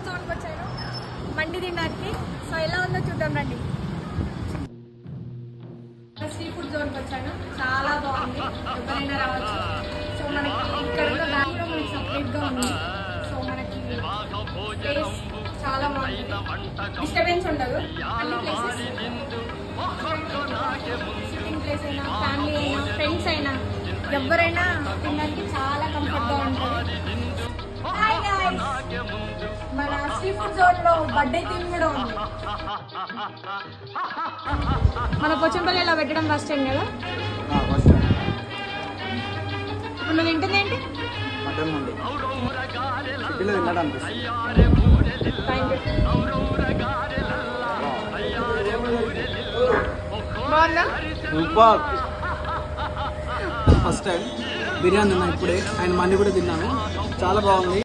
Food జోన్కి వచ్చాను మండి తినడానికి. So ఎలా ఉందో చూద్దాం రండి. సీ ఫుడ్ జోన్కి వచ్చాను, చాలా బాగుంది, ఎవరైనా రావచ్చు. సో మనకి ఇక్కడ ఉన్న బ్యాగ్ కూడా మనకి సపరేట్గా ఉంది. సో మనకి ప్లేస్ చాలా బాగుంటుంది, డిస్టర్బెన్స్ ఉండదు. అన్ని ప్లేసెస్ సిట్టింగ్ ప్లేస్ అయినా, ఫ్యామిలీ అయినా, ఫ్రెండ్స్ అయినా, ఎవరైనా తినడానికి చాలా కంఫర్ట్గా ఉంటుంది. హాయ్ గైస్, మన సీ ఫుడ్ జోన్లో బర్త్డే థీమ్ కూడా ఉంది. మన పోచంపల్లిలో పెట్టడం ఫస్ట్ టైం కదా? ఇప్పుడు నువ్వు తింటుంది ఏంటి? మటన్ మండి సిటీలో తిన్నాడు అనిపిస్తుంది. బాగుందా? సూపర్. ఫస్ట్ టైం బిర్యానీ తిన్నా ఇప్పుడే, అండ్ మండి కూడా తిన్నాను, చాలా బాగుంది.